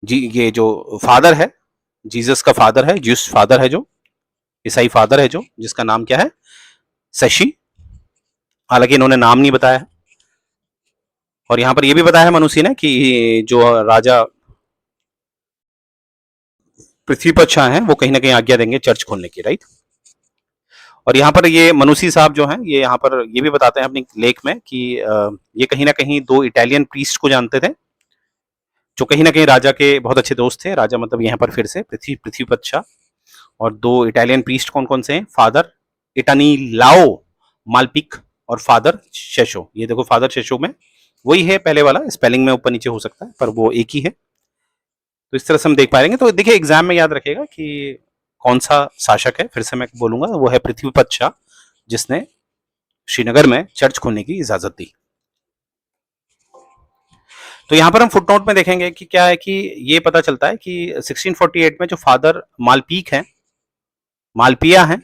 Speaker 1: जी। ये जो फादर है, जीसस का फादर है, ज्यूस फादर है, जो ईसाई फादर है, जो जिसका नाम क्या है, शशि। हालांकि इन्होंने नाम नहीं बताया है। और यहां पर यह भी बताया है मनुष्य ने कि जो राजा पृथ्वीपत शाह हैं वो कहीं ना कहीं आज्ञा देंगे चर्च खोलने की, राइट। और यहाँ पर ये मनुसी साहब जो हैं ये यहाँ पर ये भी बताते हैं अपनी लेख में कि ये कहीं ना कहीं 2 इटालियन प्रीस्ट को जानते थे, जो कहीं ना कहीं राजा के बहुत अच्छे दोस्त थे। राजा मतलब यहाँ पर फिर से पृथ्वीपत शाह। और 2 इटालियन प्रीस्ट कौन कौन से हैं, फादर इटानीलाओ मालपिक और फादर शेशो। ये देखो फादर शेशो में वही है पहले वाला, स्पेलिंग में ऊपर नीचे हो सकता है पर वो एक ही है। तो इस तरह से हम देख पाएंगे। तो देखिए एग्जाम में याद रखेगा कि कौन सा शासक है, फिर से मैं बोलूंगा, वो है पृथ्वीपत शाह, जिसने श्रीनगर में चर्च खोलने की इजाजत दी। तो यहां पर हम फुटनोट में देखेंगे कि क्या है कि ये पता चलता है कि 1648 में जो फादर मालपीक हैं, मालपिया हैं,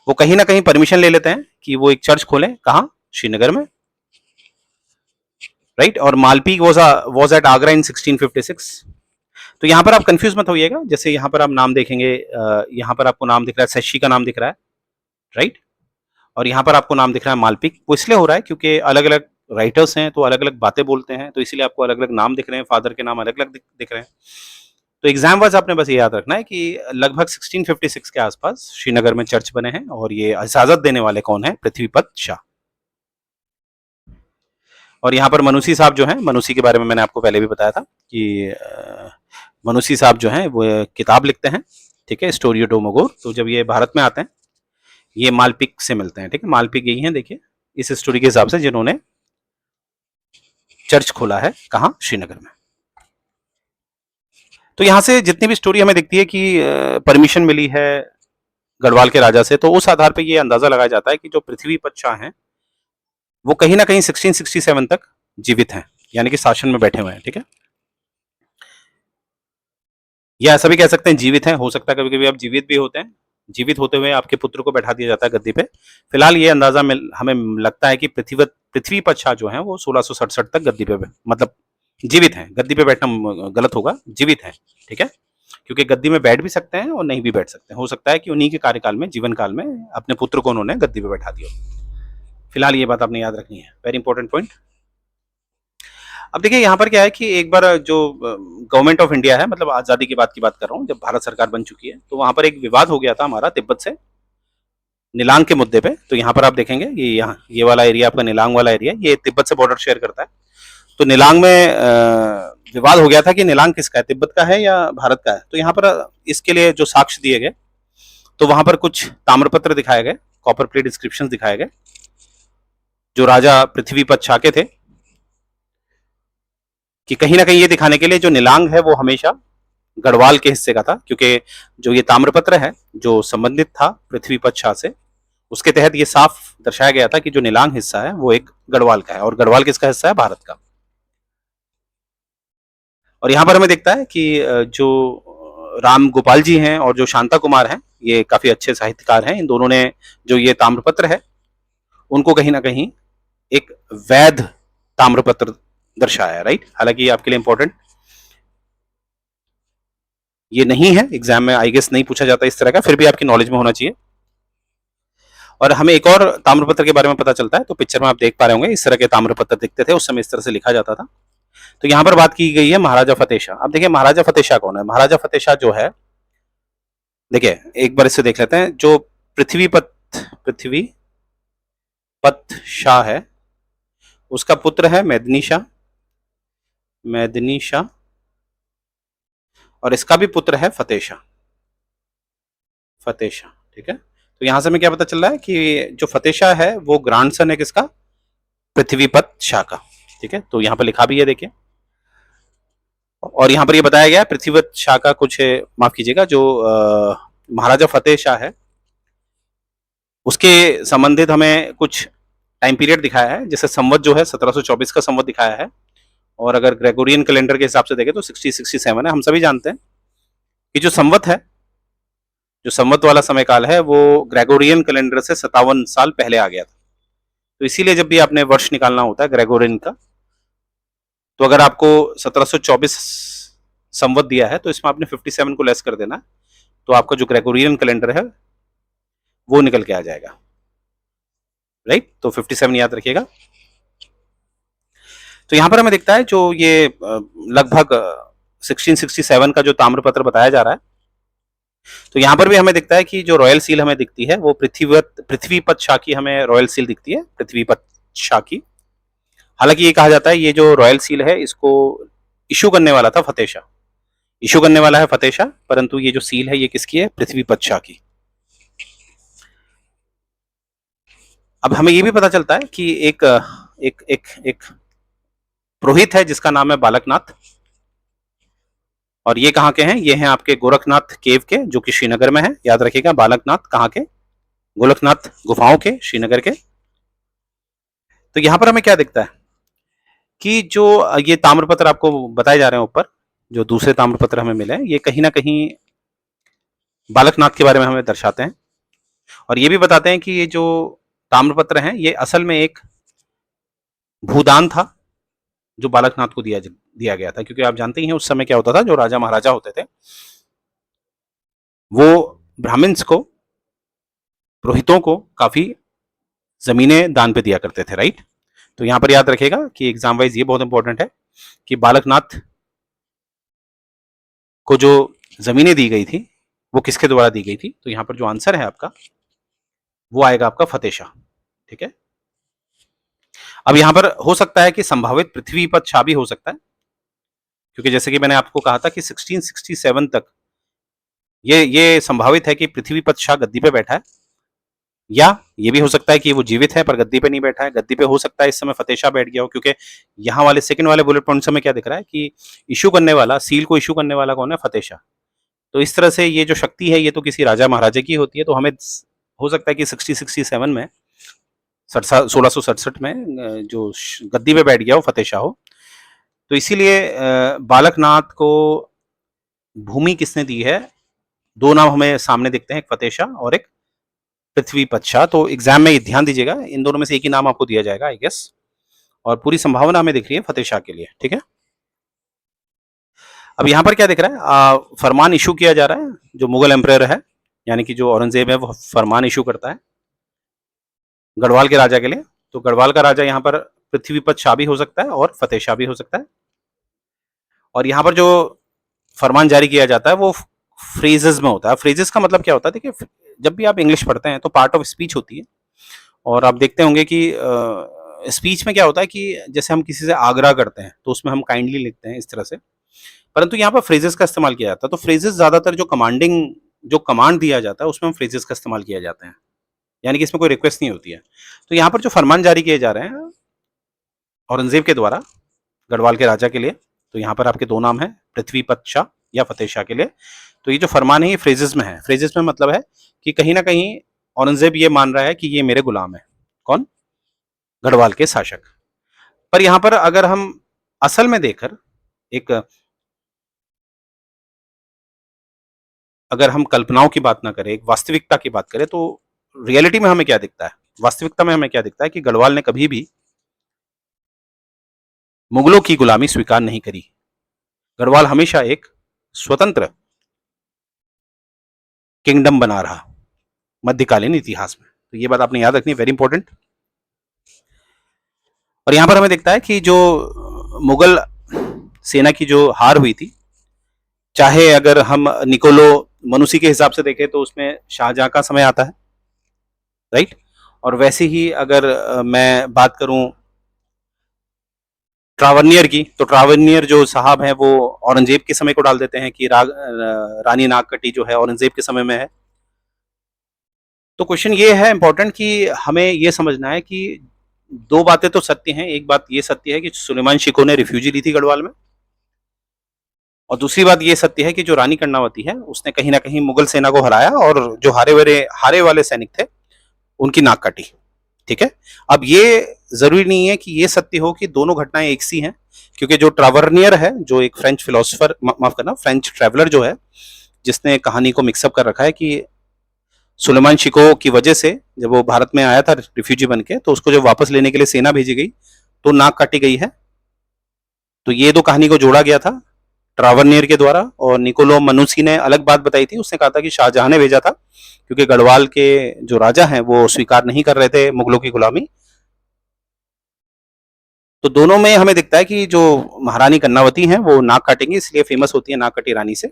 Speaker 1: वो कहीं ना कहीं परमिशन ले लेते हैं कि वो एक चर्च खोलें, कहां, श्रीनगर में, राइट। और मालपीक वाज एट आगरा इन 1656। तो यहां पर आप कंफ्यूज मत होइएगा, जैसे यहां पर आप नाम देखेंगे, यहां पर आपको नाम दिख रहा है, शशि का नाम दिख रहा है, राइट। और यहाँ पर आपको नाम दिख रहा है मालपिक, वो इसलिए हो रहा है क्योंकि अलग अलग राइटर्स हैं तो अलग अलग बातें बोलते हैं, तो इसीलिए आपको अलग अलग नाम दिख रहे हैं, फादर के नाम अलग अलग दिख रहे हैं। तो एग्जाम वाइज आपने बस ये याद रखना है कि लगभग 1656 के आसपास श्रीनगर में चर्च बने हैं, और ये इजाजत देने वाले कौन है, पृथ्वीपत शाह। और यहाँ पर मनुसी साहब जो हैं, मनुसी के बारे में मैंने आपको पहले भी बताया था कि मनुसी साहब जो हैं वो किताब लिखते हैं, ठीक है, स्टोरी डो मुगोर। तो जब ये भारत में आते हैं ये मालपिक से मिलते हैं, ठीक है, मालपिक यही है, देखिए इस स्टोरी के हिसाब से, जिन्होंने चर्च खोला है कहां, श्रीनगर में। तो यहां से जितनी भी स्टोरी हमें दिखती है कि परमिशन मिली है गढ़वाल के राजा से, तो उस आधार पर यह अंदाजा लगाया जाता है कि जो पृथ्वीपत शाह हैं वो कहीं ना कहीं 1667 तक जीवित हैं, यानी कि शासन में बैठे हुए हैं। ठीक है, या ऐसा भी कह सकते हैं जीवित हैं, हो सकता है कभी कभी आप जीवित भी होते हैं, जीवित होते हुए आपके पुत्र को बैठा दिया जाता है गद्दी पे। फिलहाल ये अंदाजा हमें लगता है कि पृथ्वीपत शाह जो है वो 1667 तक गद्दी पे मतलब जीवित हैं। गद्दी पे बैठना गलत होगा, जीवित हैं। ठीक है, क्योंकि गद्दी में बैठ भी सकते हैं और नहीं भी बैठ सकते हैं, हो सकता है कि उन्हीं के कार्यकाल में, जीवन काल में अपने पुत्र को उन्होंने गद्दी पे बैठा दिया। फिलहाल ये बात आपने याद रखनी है, वेरी इंपॉर्टेंट पॉइंट। अब देखिए यहाँ पर क्या है कि एक बार जो गवर्नमेंट ऑफ इंडिया है, मतलब आजादी के बाद की बात कर रहा हूँ, जब भारत सरकार बन चुकी है, तो वहां पर एक विवाद हो गया था हमारा तिब्बत से निलांग के मुद्दे पे। तो यहाँ पर आप देखेंगे ये वाला एरिया आपका निलांग वाला एरिया, ये तिब्बत से बॉर्डर शेयर करता है। तो निलांग में विवाद हो गया था कि निलांग किसका है, तिब्बत का है या भारत का है। तो यहाँ पर इसके लिए जो साक्ष्य दिए गए, तो वहां पर कुछ ताम्रपत्र दिखाए गए, कॉपर प्लेट इंस्क्रिप्शंस दिखाए गए, जो राजा पृथ्वीपत शाह के थे, कि कहीं ना कहीं ये दिखाने के लिए जो निलांग है वो हमेशा गढ़वाल के हिस्से का था, क्योंकि जो ये ताम्रपत्र है जो संबंधित था पृथ्वीपत शाह से, उसके तहत ये साफ दर्शाया गया था कि जो निलांग हिस्सा है वो एक गढ़वाल का है, और गढ़वाल किसका हिस्सा है, भारत का। और यहाँ पर हमें दिखता है कि जो राम गोपाल जी हैं और जो शांता कुमार हैं, ये काफी अच्छे साहित्यकार हैं। इन दोनों ने जो ये ताम्रपत्र है उनको कहीं ना कहीं एक वैध ताम्रपत्र दर्शाया है, राइट। हालांकि ये आपके लिए इंपॉर्टेंट ये नहीं है, एग्जाम में आई गेस नहीं पूछा जाता इस तरह का, फिर भी आपकी नॉलेज में होना चाहिए। और हमें एक और ताम्रपत्र के बारे में पता चलता है, तो पिक्चर में आप देख पा रहे होंगे इस तरह के ताम्रपत्र दिखते थे उस समय, इस तरह से लिखा जाता था। तो यहां पर बात की गई है महाराजा फतेह शाह। अब देखिए महाराजा फतेह शाह कौन है। महाराजा फतेह शाह जो है, देखिए एक बार इसे देख लेते हैं। जो पृथ्वीपत शाह है, उसका पुत्र है मेदिनी शाह, और इसका भी पुत्र है फतेह शाह, ठीक है। तो यहां से हमें क्या पता चल रहा है कि जो फतेह शाह है वो ग्रैंडसन है किसका, पृथ्वीपत शाह का। ठीक है, तो यहां पर लिखा भी है देखिए, और यहां पर ये बताया गया पृथ्वीपत शाह का कुछ, माफ कीजिएगा, जो महाराजा फतेह शाह है उसके संबंधित हमें कुछ टाइम पीरियड दिखाया है। जैसे संवत जो है 1724 का संवत दिखाया है, और अगर ग्रेगोरियन कैलेंडर के हिसाब से देखें तो 6067 है। हम सभी जानते हैं कि जो संवत है, जो संवत वाला समय काल है, वो ग्रेगोरियन कैलेंडर से 57 साल पहले आ गया था। तो इसीलिए जब भी आपने वर्ष निकालना होता है ग्रेगोरियन का, तो अगर आपको 1724 संवत दिया है तो इसमें आपने 57 को लेस कर देना है, तो आपका जो ग्रेगोरियन कैलेंडर है वो निकल के आ जाएगा, राइट। तो 57 याद रखिएगा। तो यहां पर हमें दिखता है जो ये लगभग 1667 का जो ताम्रपत्र बताया जा रहा है, तो यहां पर भी हमें दिखता है कि जो रॉयल सील हमें दिखती है वो पृथ्वीपत शाह की हमें रॉयल सील दिखती है, पृथ्वीपत शाह की। हालांकि ये कहा जाता है ये जो रॉयल सील है इसको इशू करने वाला था फतेह शाह, इशू करने वाला है फतेह शाह, परंतु ये जो सील है ये किसकी है, पृथ्वीपत शाह की। अब हमें ये भी पता चलता है कि एक एक एक एक पुरोहित है जिसका नाम है बालकनाथ, और ये कहाँ के हैं, ये हैं आपके गोरखनाथ केव के, जो कि श्रीनगर में है। याद रखिएगा बालकनाथ कहाँ के, गोरखनाथ गुफाओं के, श्रीनगर के। तो यहां पर हमें क्या दिखता है कि जो ये ताम्रपत्र आपको बताए जा रहे हैं ऊपर, जो दूसरे ताम्रपत्र हमें मिले हैं, ये कहीं ना कहीं बालकनाथ के बारे में हमें दर्शाते हैं, और ये भी बताते हैं कि ये जो ताम्रपत्र हैं ये असल में एक भूदान था जो बालकनाथ को दिया गया था। क्योंकि आप जानते ही हैं उस समय क्या होता था, जो राजा महाराजा होते थे वो ब्राह्मण्स को, पुरोहितों को काफी जमीनें दान पे दिया करते थे, राइट। तो यहां पर याद रखेगा कि एग्जाम वाइज ये बहुत इंपॉर्टेंट है कि बालकनाथ को जो जमीनें दी गई थी वो किसके द्वारा दी गई थी। तो यहां पर जो आंसर है आपका वो आएगा आपका फतेह शाह, ठीक है। अब यहां पर हो सकता है कि संभावित पृथ्वीपत शाह भी हो सकता है, क्योंकि जैसे कि मैंने आपको कहा था कि 1667 तक ये संभावित है कि पृथ्वीपत शाह गद्दी पे बैठा है, या ये भी हो सकता है कि वो जीवित है पर गद्दी पे नहीं बैठा है। गद्दी पे हो सकता है इस समय फतेह शाह बैठ गया हो, क्योंकि यहाँ वाले सेकंड वाले बुलेट पॉइंट से हमें क्या दिख रहा है कि इशू करने वाला, सील को इशू करने वाला कौन है, फतेह शाह। तो इस तरह से ये जो शक्ति है ये तो किसी राजा महाराजा की होती है। तो हमें हो सकता है कि 1667 में 1667 में जो गद्दी पे बैठ गया वो फतेह शाह हो। तो इसीलिए बालकनाथ को भूमि किसने दी है? दो नाम हमें सामने दिखते हैं, एक फतेह शाह और एक पृथ्वीपत शाह। तो एग्जाम में ये ध्यान दीजिएगा, इन दोनों में से एक ही नाम आपको दिया जाएगा आई गेस, और पूरी संभावना हमें दिख रही है फतेह शाह के लिए। ठीक है, अब यहाँ पर क्या दिख रहा है? फरमान इशू किया जा रहा है। जो मुगल एम्परर है यानी कि जो औरंगजेब है वो फरमान इशू करता है गढ़वाल के राजा के लिए। तो गढ़वाल का राजा यहाँ पर पृथ्वीपत शाह भी हो सकता है और फतेह शाह भी हो सकता है। और यहाँ पर जो फरमान जारी किया जाता है वो फ्रेजेस में होता है। फ्रेजेस का मतलब क्या होता है? देखिए, जब भी आप इंग्लिश पढ़ते हैं तो पार्ट ऑफ स्पीच होती है, और आप देखते होंगे कि स्पीच में क्या होता है कि जैसे हम किसी से आग्रह करते हैं तो उसमें हम काइंडली लिखते हैं इस तरह से, परंतु यहाँ पर फ्रेजेस का इस्तेमाल किया जाता है। तो फ्रेजेस ज्यादातर जो कमांड दिया जाता है उसमें हम फ्रेजेस का इस्तेमाल किया जाते हैं, यानी कि इसमें कोई रिक्वेस्ट नहीं होती है। तो यहाँ पर जो फरमान जारी किए जा रहे हैं औरंगजेब के द्वारा गढ़वाल के राजा के लिए, तो यहाँ पर आपके दो नाम है, पृथ्वीपत शाह या फतेह शाह के लिए। तो ये जो फरमान है ये फ्रेजेस में है। फ्रेजेस में मतलब है कि कहीं ना कहीं औरंगजेब ये मान रहा है कि ये मेरे गुलाम है। कौन? गढ़वाल के शासक। पर यहाँ पर अगर हम असल में देखकर एक, अगर हम कल्पनाओं की बात ना करें, एक वास्तविकता की बात करें, तो रियलिटी में हमें क्या दिखता है? वास्तविकता में हमें क्या दिखता है कि गढ़वाल ने कभी भी मुगलों की गुलामी स्वीकार नहीं करी। गढ़वाल हमेशा एक स्वतंत्र किंगडम बना रहा मध्यकालीन इतिहास में। तो ये बात आपने याद रखनी, वेरी इंपॉर्टेंट। और यहां पर हमें दिखता है कि जो मुगल सेना की जो हार हुई थी, चाहे अगर हम निकोलो मनुसी के हिसाब से देखें तो उसमें शाहजहां का समय आता है, राइट। और वैसे ही अगर मैं बात करूं ट्रावर्नियर की, तो ट्रावर्नियर जो साहब हैं वो औरंगजेब के समय को डाल देते हैं कि रानी नागकटी जो है औरंगजेब के समय में है। तो क्वेश्चन ये है इंपॉर्टेंट कि हमें ये समझना है कि दो बातें तो सत्य हैं। एक बात ये सत्य है कि सुलेमान शिको ने रिफ्यूजी ली थी गढ़वाल में, और दूसरी बात ये सत्य है कि जो रानी कर्णावती है उसने कहीं ना कहीं मुगल सेना को हराया और जो हारे वाले सैनिक थे उनकी नाक काटी। ठीक है, अब ये जरूरी नहीं है कि ये सत्य हो कि दोनों घटनाएं एक सी हैं, क्योंकि जो ट्रावर्नियर है, जो एक फ्रेंच फिलोसफर, माफ करना, फ्रेंच ट्रेवलर जो है, जिसने कहानी को मिक्सअप कर रखा है कि सुलेमान शिको की वजह से जब वो भारत में आया था रिफ्यूजी बन के, तो उसको जब वापस लेने के लिए सेना भेजी गई तो नाक काटी गई है। तो ये दो कहानी को जोड़ा गया था ट्रावर्नियर के द्वारा, और निकोलो मनुसी ने अलग बात बताई थी। उसने कहा था कि शाहजहां ने भेजा था क्योंकि गढ़वाल के जो राजा हैं वो स्वीकार नहीं कर रहे थे मुगलों की गुलामी। तो दोनों में हमें दिखता है कि जो महारानी कर्णावती हैं वो नाक काटेंगी, इसलिए फेमस होती है नाक कटी रानी से।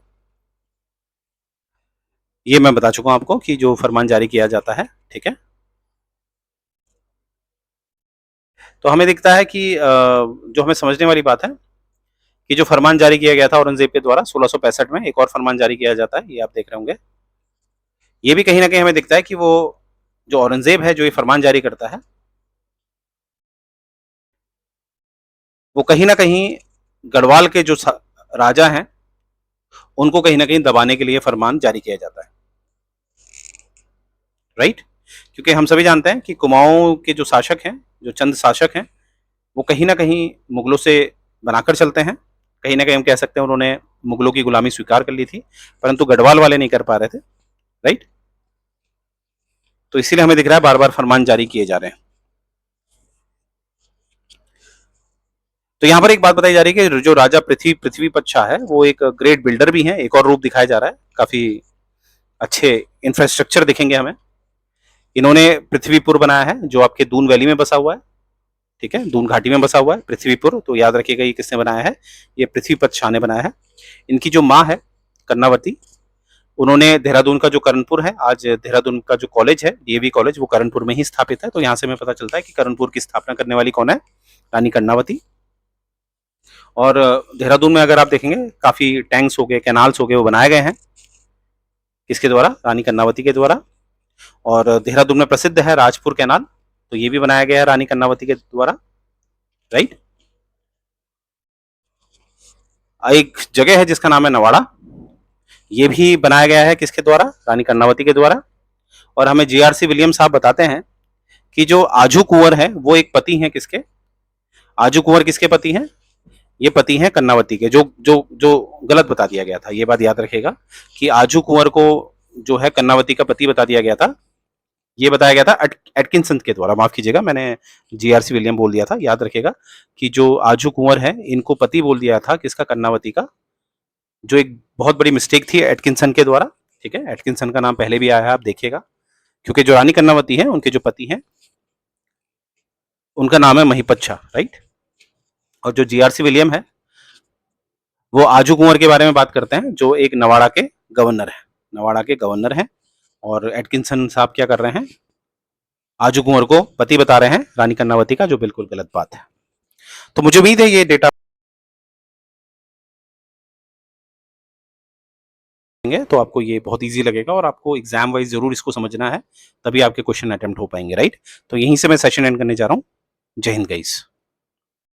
Speaker 1: ये मैं बता चुका हूं आपको कि जो फरमान जारी किया जाता है। ठीक है, तो हमें दिखता है कि जो हमें समझने वाली बात है कि जो फरमान जारी किया गया था औरंगजेब के द्वारा 1665 में, एक और फरमान जारी किया जाता है, ये आप देख रहे होंगे। ये भी कहीं ना कहीं हमें दिखता है कि वो जो औरंगजेब है जो ये फरमान जारी करता है, वो कहीं ना कहीं गढ़वाल के जो राजा हैं उनको कहीं ना कहीं दबाने के लिए फरमान जारी किया जाता है, राइट। क्योंकि हम सभी जानते हैं कि कुमाऊं के जो शासक हैं, जो चंद शासक हैं, वो कहीं ना कहीं मुगलों से बनाकर चलते हैं। कहीं ना कहीं हम कह सकते हैं उन्होंने मुगलों की गुलामी स्वीकार कर ली थी, परंतु गढ़वाल वाले नहीं कर पा रहे थे, राइट। तो इसीलिए हमें दिख रहा है बार बार फरमान जारी किए जा रहे हैं। तो यहाँ पर एक बात बताई जा रही है कि जो राजा पृथ्वीपत शाह है वो एक ग्रेट बिल्डर भी है। एक और रूप दिखाया जा रहा है, काफी अच्छे इंफ्रास्ट्रक्चर दिखेंगे हमें। इन्होंने पृथ्वीपुर बनाया है जो आपके दून वैली में बसा हुआ है। ठीक है, दून घाटी में बसा हुआ है पृथ्वीपुर। तो याद रखिएगा ये किसने बनाया है? ये पृथ्वीपत शाह ने बनाया है। इनकी जो माँ है कर्णावती, उन्होंने देहरादून का जो करणपुर है, आज देहरादून का जो कॉलेज है डीएवी कॉलेज, वो करणपुर में ही स्थापित है। तो यहाँ से हमें पता चलता है कि करणपुर की स्थापना करने वाली कौन है? रानी कर्णावती। और देहरादून में अगर आप देखेंगे काफी टैंक्स हो गए, कैनाल्स हो गए, वो बनाए गए हैं किसके द्वारा? रानी कर्णावती के द्वारा। और देहरादून में प्रसिद्ध है राजपुर कैनाल, तो ये भी बनाया गया है रानी कर्णावती के द्वारा, राइट। एक जगह है जिसका नाम है नवाड़ा, ये भी बनाया गया है किसके द्वारा? रानी कर्णावती के द्वारा। और हमें जीआरसी विलियम साहब बताते हैं कि जो आजू कुंवर है वो एक पति हैं किसके, आजू कुंवर किसके पति हैं, ये पति हैं कर्णावती के। जो जो जो गलत बता दिया गया था, ये बात याद रखेगा कि आजू कुंवर को जो है कर्णावती का पति बता दिया गया था। ये बताया गया था एटकिंसन के द्वारा, माफ कीजिएगा मैंने जीआरसी विलियम बोल दिया था। याद रखेगा कि जो आजू कुंवर है इनको पति बोल दिया था किसका, कर्णावती का, जो एक बहुत बड़ी मिस्टेक थी एटकिंसन के द्वारा। ठीक है, एटकिंसन का नाम पहले भी आया है, आप देखिएगा, क्योंकि जो रानी कर्णावती है उनके जो पति हैं उनका नाम है महिपत शाह, राइट। और जो जीआरसी विलियम है वो आजू कुंवर के बारे में बात करते हैं, जो एक नवाड़ा के गवर्नर है, नवाड़ा के गवर्नर हैं। और एटकिंसन साहब क्या कर रहे हैं, आजू कुंवर को पति बता रहे हैं रानी कर्णावती का, जो बिल्कुल गलत बात है। तो मुझे उम्मीद है ये डेटा तो आपको ये बहुत इजी लगेगा और आपको एग्जाम वाइज जरूर इसको समझना है, तभी आपके क्वेश्चन अटेम्प्ट हो पाएंगे, राइट। तो यहीं से मैं सेशन एंड करने जा रहा हूँ। जय हिंद गाइस।